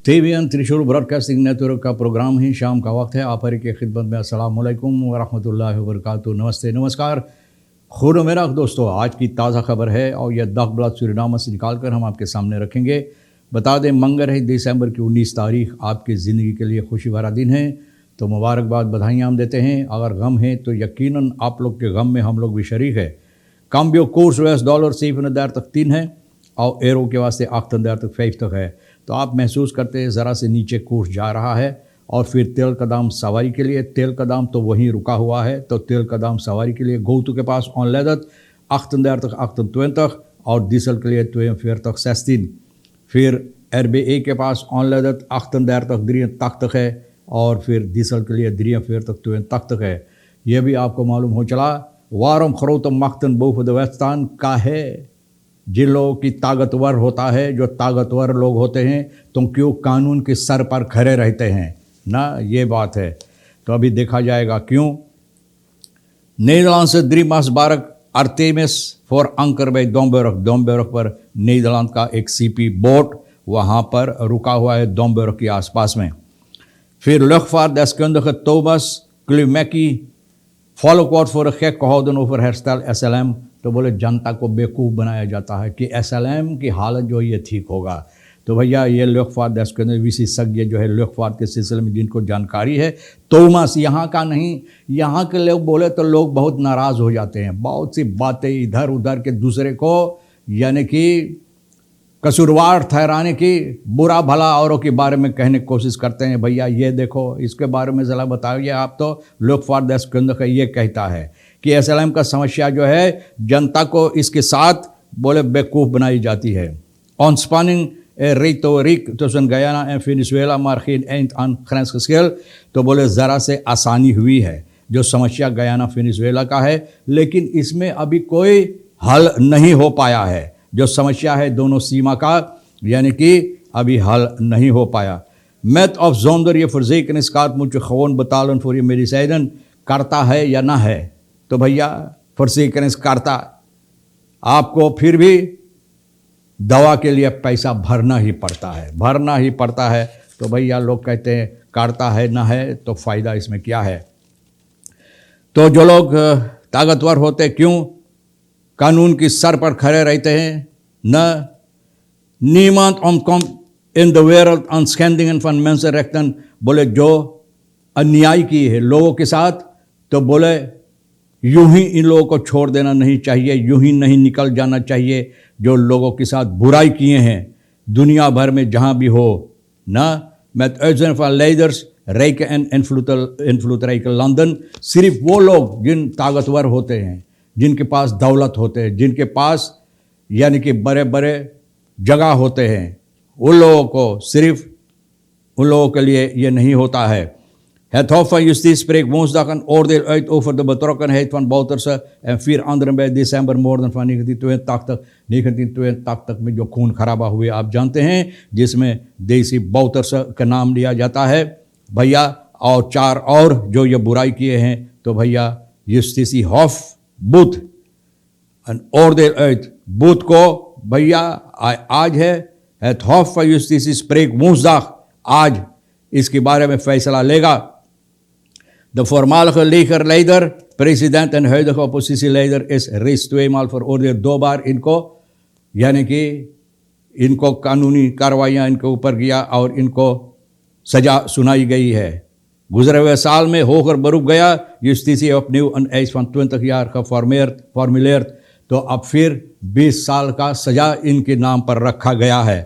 TVN त्रिशूल broadcasting network का programme ही शाम का वक्त है। आप हर की खिदमत में अस्सलाम वालेकुम व रहमतुल्लाहि व बरकातुहू। नमस्ते नमस्कार खुद मेरा दोस्तों, आज की ताज़ा खबर है और यह दखबला सूरीनामा से निकाल कर हम आपके सामने रखेंगे। बता दें, मंगल है दिसंबर की 19 तारीख आपकी ज़िंदगी के लिए खुशी भरा दिन है, तो मुबारकबाद बधाइयाँ हम देते हैं। अगर गम है तो यकीनन आप लोग के गम में हम लोग भी शरीक है। काम्बियो कोर्स $US 7 तक 3 है और एरो के वास्ते 8 तक 5 तक है। तो आप महसूस करते हैं ज़रा से नीचे कोर्स जा रहा है और फिर तेल का दाम सवारी के लिए, तेल का दाम तो वहीं रुका हुआ है, तो तेल का दाम सवारी के लिए गोतू के पास ऑनलेदत 8 तक 28 और डीजल के लिए 42 16। फिर RBA के पास ऑनलेदत 8 तक 3 तक है और फिर डीजल के लिए 43 तक है। यह भी आपको मालूम हो चला। वारम खरोतम मख्तन बहुफदवस्तान का है। जिन लोगों की ताकतवर होता है, जो ताकतवर लोग होते हैं, तुम क्यों कानून के सर पर खड़े रहते हैं ना, ये बात है। तो अभी देखा जाएगा क्यों। नीदरलैंड से द्रीमास बारक आर्टेमिस फॉर अंकर बाई डोम्बेरक पर नीदरलैंड का एक CP बोट वहाँ पर रुका हुआ है डोम्बेरक के आसपास में। फिर luchtvaartdeskundige Thomas Klumecki फॉलोकॉट फॉर गैक gehouden over herstel SLM। तो बोले जनता को बेवकूफ़ बनाया जाता है कि SLM की हालत जो है ये ठीक होगा। तो भैया ये luchtvaartdeskundige विशेषज्ञ जो है luchtvaart के सिलसिले में जिनको जानकारी है, तोमस यहाँ का नहीं, यहाँ के लोग बोले तो लोग बहुत नाराज़ हो जाते हैं। बहुत सी बातें इधर उधर के दूसरे को यानी कि कसूरवार ठहराने की, बुरा भला औरों के बारे में कहने की कोशिश करते हैं। भैया ये देखो, इसके बारे में ज़रा बताइए आप। तो luchtvaartdeskundige ये कहता है कि SLM का समस्या जो है जनता को इसके साथ बोले बेवकूफ़ बनाई जाती है। Ontspanning retoriek tussen Guyana en Venezuela maar geen eind aan grensgeschil। तो बोले ज़रा से आसानी हुई है। जो समस्या गयाना वेनेजुएला का है, लेकिन इसमें अभी कोई हल नहीं हो पाया है। जो समस्या है दोनों सीमा का, यानी कि अभी हल नहीं हो पाया। Met of zonder je verzekeringskaart moet je gewoon betalen voor je medicijnen। करता है या ना है, तो भैया verzekeringskarta आपको फिर भी दवा के लिए पैसा भरना ही पड़ता है। तो भैया लोग कहते हैं करता है ना है तो फ़ायदा इसमें क्या है। तो जो लोग ताकतवर होते क्यों कानून की सर पर खड़े रहते हैं न। niemand ontkomt in de wereld aan schendingen van mensenrechten। बोले जो अन्याय की है लोगों के साथ, तो बोले यूं ही इन लोगों को छोड़ देना नहीं चाहिए, यूं ही नहीं निकल जाना चाहिए। जो लोगों के साथ बुराई किए हैं दुनिया भर में जहाँ भी हो ना। met uitzending van leiders rijke en invloedrijke landen। सिर्फ वो लोग जिन ताकतवर होते हैं, जिनके पास दौलत होते हैं, जिनके पास यानी कि बड़े बड़े जगह होते हैं, उन लोगों को, सिर्फ उन लोगों के लिए ये नहीं होता है। Het Hof van Justitie spreekt woensdag een oordeel uit over de betrokkenheid van Bouterse en 4 anderen bij decembermoorden van 1982 में जो खून खराबा हुए आप जानते हैं, जिसमें देसी बाउतरसे का नाम लिया जाता है भैया, और 4 और जो ये बुराई किए हैं। तो भैया Justitie Hof बुध een oordeel uit बुध को भैया आज है। Het Hof van Justitie spreekt woensdag, आज इसके बारे में फैसला लेगा। De voormalige legerleider, president en huidige oppositieleider is reeds 2 maal veroordeeld doodbaar। इनको यानी कि इनको कानूनी कार्रवाइयाँ इनके ऊपर किया और इनको सज़ा सुनाई गई है। गुजरे हुए साल में होकर beroep गया justitie opnieuw een eis van 20 jaar geformuleerd। तो अब फिर 20 साल का सज़ा इनके नाम पर रखा गया है।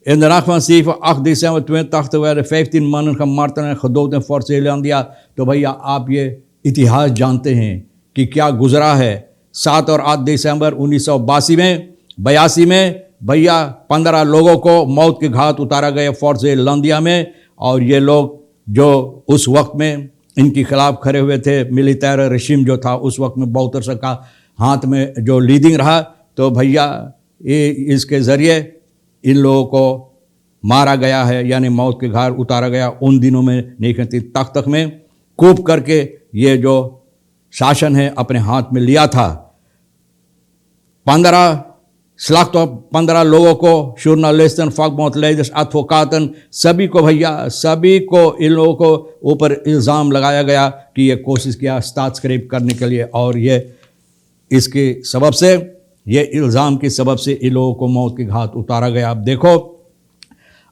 In de nacht van 7-8 december 82 werden 15 mannen gemarteld en gedood in Fort Zeelandia। तो भैया आप ये इतिहास जानते हैं कि क्या गुजरा है। 7 और 8 दिसंबर 1982 में भैया 15 लोगों को मौत के घाट उतारा गया फोर्ट ज़ेलांडिया में। और ये लोग जो उस वक्त में इनके खिलाफ खड़े हुए थे, मिलिट्री रेजिम जो था उस वक्त में बाउतरसे का हाथ में जो लीडिंग रहा, तो भैया ये इसके ज़रिए इन लोगों को मारा गया है, यानी मौत के घाट उतारा गया। उन दिनों में नहीं तक में कूप करके ये जो शासन है अपने हाथ में लिया था। 15 स्लाख्त 15 लोगों को, जर्नलिस्टन, फॉकमोतलेदिस, एडवोकातन, सभी को भैया, सभी को इन लोगों को ऊपर इल्ज़ाम लगाया गया कि ये कोशिश किया स्टाट्सक्रेप करने के लिए, और ये इसके सबब से, ये इल्ज़ाम के सबब से इन लोगों को मौत के घाट उतारा गया। अब देखो,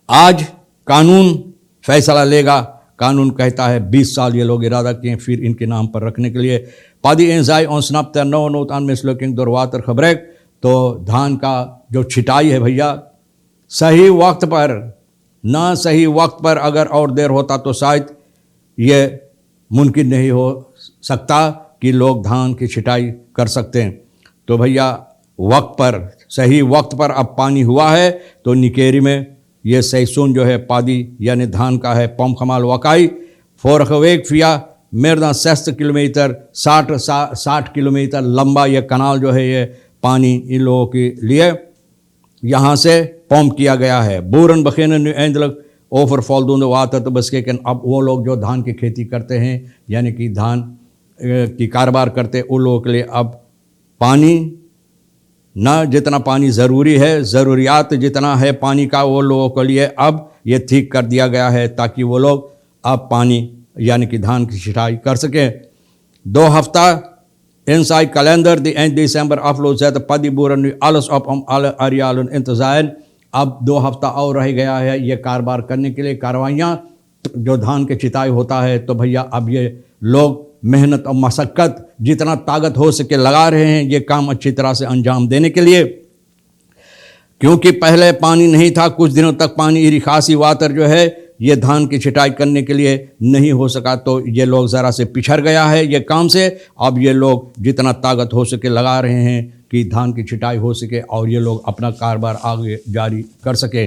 आज कानून फैसला लेगा। कानून कहता है 20 साल ये लोग इरादा किए फिर इनके नाम पर रखने के लिए। पादी एंजाई ऑन स्नप नो नोट आन मिसलुकिंग दुर्वातर खबरेक। तो धान का जो छिटाई है भैया, सही वक्त पर, ना सही वक्त पर अगर और देर होता तो शायद ये मुमकिन नहीं हो सकता कि लोग धान की छिटाई कर सकते हैं। तो भैया वक्त पर, सही वक्त पर अब पानी हुआ है। तो निकेरी में ये सैसून जो है पादी यानी धान का है, पम खमाल वकाई फोरखवेक फिया मेरदा 60 किलोमीटर 60 किलोमीटर लंबा ये कनाल जो है, ये पानी इन लोगों के लिए यहाँ से पंप किया गया है। बूरन बखेन एंडलक ओवर फॉलदूंद वाता तो बस के अब वो लोग जो धान की खेती करते हैं यानी कि धान की कारोबार करते हैं, उन लोगों के लिए अब पानी ना जितना पानी ज़रूरी है, ज़रूरियात जितना है पानी का, वो लोगों के लिए अब ये ठीक कर दिया गया है ताकि वो लोग अब पानी यानी कि धान की छिटाई कर सकें। 2 हफ्ता इंसाई कैलेंडर द एंड दिसंबर अपलोड ज़्यादा पदी बुरन आलस ऑफ अरियाल इंतज़ार। अब 2 हफ्ता और रह गया है ये कारोबार करने के लिए, कार्रवाइयाँ जो धान के छिटाई होता है। तो भैया अब ये लोग मेहनत और मशक्क़त जितना ताकत हो सके लगा रहे हैं ये काम अच्छी तरह से अंजाम देने के लिए, क्योंकि पहले पानी नहीं था, कुछ दिनों तक पानी रिखासी वातर जो है ये धान की छिटाई करने के लिए नहीं हो सका। तो ये लोग ज़रा से पिछड़ गया है ये काम से। अब ये लोग जितना ताकत हो सके लगा रहे हैं कि धान की छिटाई हो सके और ये लोग अपना कारोबार आगे जारी कर सके।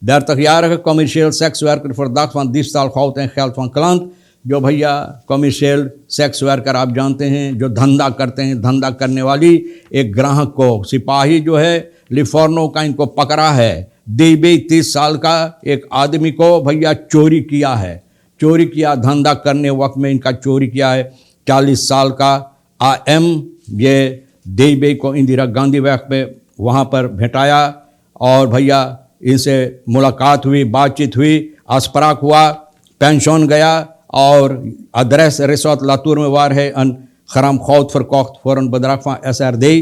दर तक यार है कमर्शियल सेक्स वर्कर फॉर दाख वन दिस साल खाते हैं ख्याल वन क्लांत। जो भैया कमर्शियल सेक्स वर्कर आप जानते हैं, जो धंधा करते हैं, धंधा करने वाली एक ग्राहक को सिपाही जो है लिफोर्नो का इनको पकड़ा है। देबे 30 साल का एक आदमी को भैया चोरी किया है, चोरी किया, धंधा करने वक्त में इनका चोरी किया है। 40 साल का AM ये देबे को इंदिरा गांधी वक्त में वहाँ पर भेटाया और भैया इनसे मुलाकात हुई, बातचीत हुई, अस्पराक हुआ, पेंशन गया और अदरस रिसोत लातूर में वार है अन खराम खौत फर कोख्त फ़ौरन बदराफा SR दे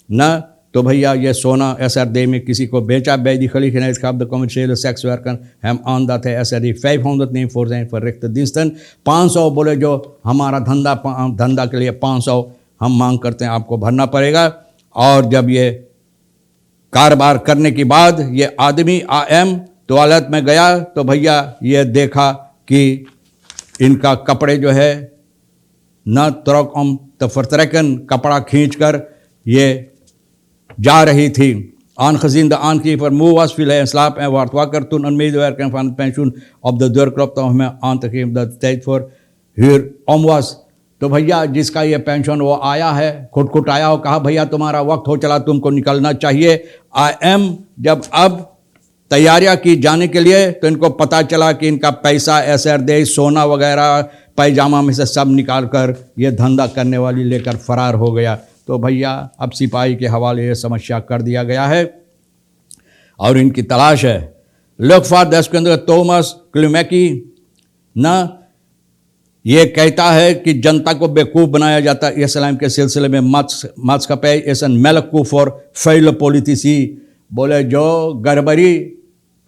न। तो भैया ये सोना SR दे में किसी को बेचा बेदी खली खिनाइस खाब द कमर्शियल सेक्स वर्कर हम आन दा थे SR 500 नहीं फॉर रिक्त दिनस्तन 500 बोले जो हमारा धंधा के लिए 500 हम मांग करते हैं, आपको भरना पड़ेगा। और जब ये कारोबार करने के बाद ये आदमी AM टॉयलेट में गया तो भैया ये देखा कि इनका कपड़े जो है न तुरक तफरतरकन कपड़ा खींचकर ये जा रही थी। आन खजींदा आन की पर मुँह वास फिल है स्लाप ए वार्तवा कर तुन उम्मीद वेर कैन फान पेंशन ऑफ द दर क्रॉप तो हमें आन तकीम द तेज फॉर हियर ओमवास। तो भैया जिसका ये पेंशन वो आया है, खुट आया हो, कहा भैया तुम्हारा वक्त हो चला, तुमको निकलना चाहिए। AM जब अब तैयारियां की जाने के लिए तो इनको पता चला कि इनका पैसा SR दे सोना वगैरह पैजामा में से सब निकाल कर ये धंधा करने वाली लेकर फरार हो गया। तो भैया अब सिपाही के हवाले ये समस्या कर दिया गया है और इनकी तलाश है। लोकफार 10 के अंदर थॉमस क्लुमेकी ना ये कहता है कि जनता को बेवकूफ़ बनाया जाता है इस्लाम के सिलसिले में। मच का पे एसन मेलकू फॉर फेल पॉलिटिसी बोले जो गड़बड़ी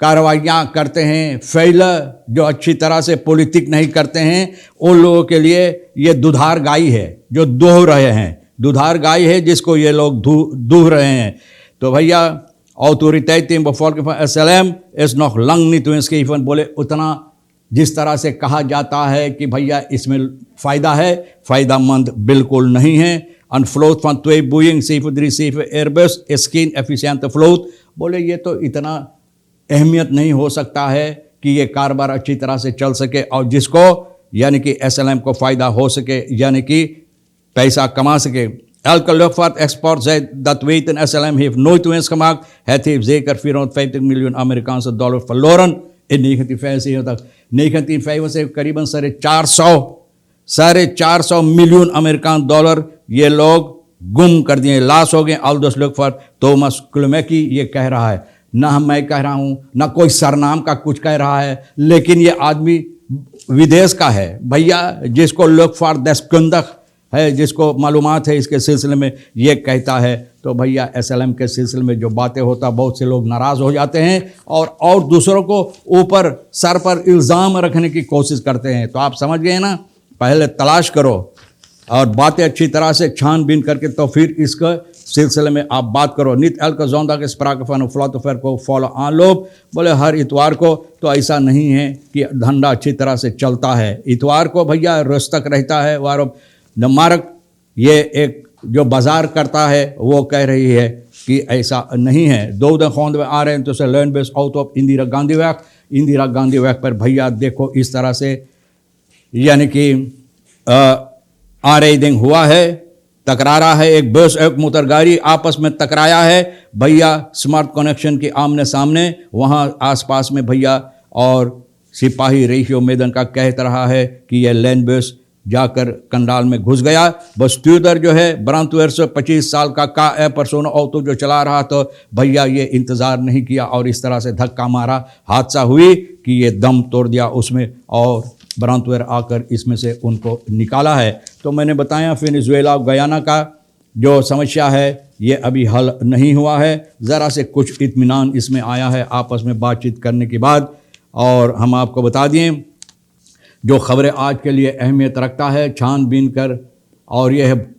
कार्रवाइयाँ करते हैं, फेल जो अच्छी तरह से पॉलिटिक नहीं करते हैं, उन लोगों के लिए ये दुधार गाय है जो दूह रहे हैं, दुधार गाय है जिसको ये लोग दूह रहे हैं। तो भैया ऑटोरिटेटिव बफॉल के SLM इस नॉक लंग नहीं तो इसके इफन बोले उतना जिस तरह से कहा जाता है कि भैया इसमें फ़ायदा है, फ़ायदामंद बिल्कुल नहीं है। अनफ्लोथ फन तो बोइंग सेफ रिसीफ एयरबस स्किन एफिशिएंट फ्लोथ बोले ये तो इतना अहमियत नहीं हो सकता है कि ये कारोबार अच्छी तरह से चल सके और जिसको यानी कि SLM को फ़ायदा हो सके यानी कि पैसा कमा सके। Elke luchtvaartexport zei dat weten SLM heeft nooit winst gemaakt. Het heeft zeker $450 miljoen Amerikaanse dollar verloren in 1975. 1975 करीबन 450 मिलियन अमेरिकन डॉलर ये लोग गुम कर दिए, लाश हो गए। ऑल्दोस लुक फॉर थॉमस क्लुमेकी ये कह रहा है, ना मैं कह रहा हूँ, ना कोई सरनाम का कुछ कह रहा है, लेकिन ये आदमी विदेश का है भैया, जिसको लुक फॉर दस्कंदक है, जिसको मालूमात है इसके सिलसिले में, ये कहता है। तो भैया एसएलएम के सिलसिले में जो बातें होता, बहुत से लोग नाराज़ हो जाते हैं और दूसरों को ऊपर सर पर इल्ज़ाम रखने की कोशिश करते हैं। तो आप समझ गए ना, पहले तलाश करो और बातें अच्छी तरह से छानबीन करके तो फिर इसके सिलसिले में आप बात करो। नित एल का जोंदा के स्प्राकफन फ्लातोफेर को फॉलो आन लोग बोले हर इतवार को, तो ऐसा नहीं है कि धंधा अच्छी तरह से चलता है। इतवार को भैया रस्तक रहता है। वारो नमारक ये एक जो बाजार करता है वो कह रही है कि ऐसा नहीं है। दो दिन खोंद में आ रहे हैं तो से learn base out of Indira Gandhi वैक पर भैया देखो इस तरह से, यानी कि आ रही दिन हुआ है, टकरारा है, एक बस एक मोटर गाड़ी आपस में टकराया है भैया, स्मार्ट कनेक्शन के आमने सामने वहाँ आसपास में भैया। और सिपाही रेशियो मैदान का कहता रहा है कि यह लैंड बस जाकर कंडाल में घुस गया। बस ट्यूदर जो है ब्रांतवेर से 25 साल का ए परसोना ऑटो जो चला रहा, तो भैया ये इंतज़ार नहीं किया और इस तरह से धक्का मारा, हादसा हुई कि ये दम तोड़ दिया उसमें और ब्रांतवेर आकर इसमें से उनको निकाला है। तो मैंने बताया वेनेजुएला गयाना का जो समस्या है ये अभी हल नहीं हुआ है, ज़रा से कुछ इत्मीनान इसमें आया है आपस में बातचीत करने के बाद। और हम आपको बता दें जो खबरें आज के लिए अहमियत रखता है छानबीन कर, और यह है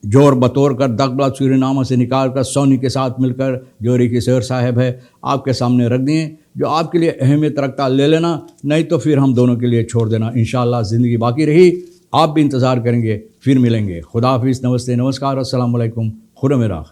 जोर बतौर कर दकबला सूरीनामा से निकाल कर सोनी के साथ मिलकर जो रिकी सर साहब है आपके सामने रख दिए। जो आपके लिए अहमियत रखता ले लेना, नहीं तो फिर हम दोनों के लिए छोड़ देना। इंशाअल्लाह ज़िंदगी बाकी रही, आप भी इंतज़ार करेंगे, फिर मिलेंगे। खुदा हाफिज़, नमस्ते, नमस्कार, अस्सलाम वालेकुम, खुदा मेरा।